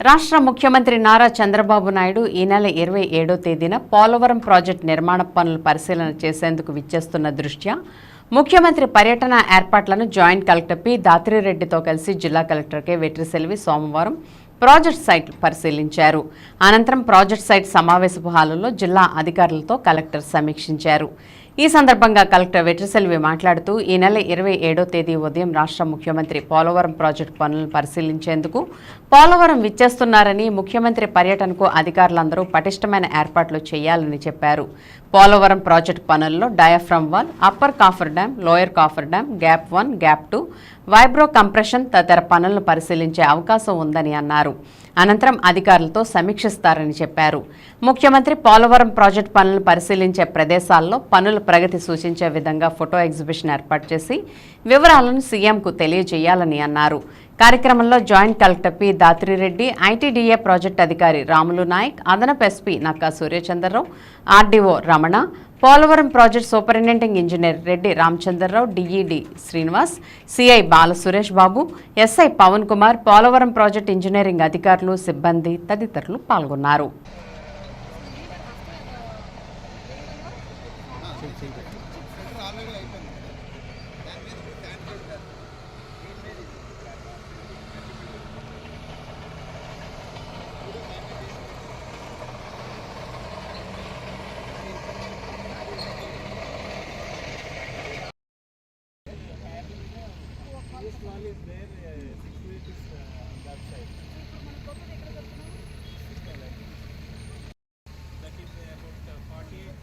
రాష్ట్ర ముఖ్యమంత్రి నారా చంద్రబాబు నాయుడు ఈ నెల 27వ తేదీన పోలవరం ప్రాజెక్టు నిర్మాణ పనులు పరిశీలన చేసేందుకు విచ్చేస్తున్న దృష్ట్యా ముఖ్యమంత్రి పర్యటన ఏర్పాట్లను జాయింట్ కలెక్టర్ పి దాత్రిరెడ్డితో కలిసి జిల్లా కలెక్టర్ కె వెట్రిసెల్వి సోమవారం ప్రాజెక్ట్ సైట్ పరిశీలించారు. అనంతరం ప్రాజెక్ట్ సైట్ సమావేశపు హాలులో జిల్లా అధికారులతో కలెక్టర్ సమీక్షించారు. ఈ సందర్భంగా కలెక్టర్ వెట్రిసెల్వి మాట్లాడుతూ ఈ నెల 27వ తేదీ ఉదయం రాష్ట్ర ముఖ్యమంత్రి పోలవరం ప్రాజెక్టు పనులను పరిశీలించేందుకు పోలవరం విచ్చేస్తున్నారని, ముఖ్యమంత్రి పర్యటనకు అధికారులందరూ పటిష్టమైన ఏర్పాట్లు చేయాలని చెప్పారు. పోలవరం ప్రాజెక్టు పనుల్లో diaphragm wall, upper coffer dam, lower coffer dam, gap 1, gap 2, వైబ్రో compression తదితర పనులను పరిశీలించే అవకాశం ఉందని అన్నారు. అనంతరం అధికారులతో సమీక్షిస్తారని చెప్పారు. ముఖ్యమంత్రి పోలవరం ప్రాజెక్టు పనులను పరిశీలించే ప్రదేశాల్లో పనుల ప్రగతి సూచించే విధంగా ఫోటో ఎగ్జిబిషన్ ఏర్పాటు చేసి వివరాలను సీఎంకు తెలియజేయాలని అన్నారు. కార్యక్రమంలో joint collector P Dhatri Reddy, ITDA project అధికారి రాములు నాయక్, అదనపు SP Nakka Suryachandra Rao, RDO Ramana, Polavaram project superintending engineer Reddy Ramachandra Rao, DED Srinivas, CI Bala Suresh Babu, SI Pavan Kumar, Polavaram project engineering అధికారులు, సిబ్బంది తదితరులు పాల్గొన్నారు. This wall is there, 6 feet is that side. That is about 48.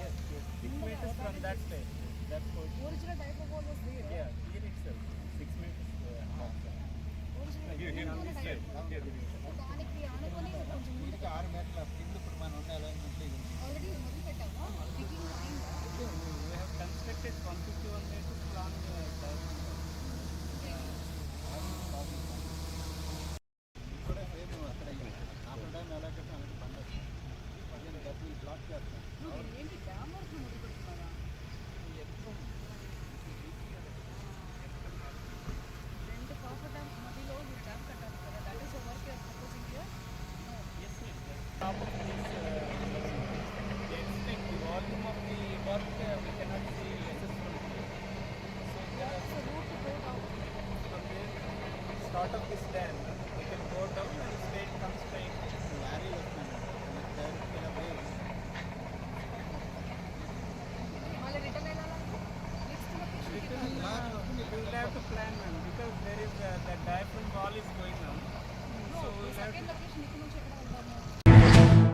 Yes, 6 meters from that side. That original diaper wall was there. Yeah, here itself, 6 meters. Here on this side. దానికి ఆనుకొని కొంచెం ముందుకు 6 మీటర్ల కింద ఇప్పుడు మనం ఉన్న అలైన్మెంట్ ఇది ఆల్రెడీ మొదలు పెట్టాము. Beginning we have constructed 151 meters long start of this dam, we can go down and straight come straight to Larry we will have to plan, man, because there is that diaphragm wall is going on. So we will have to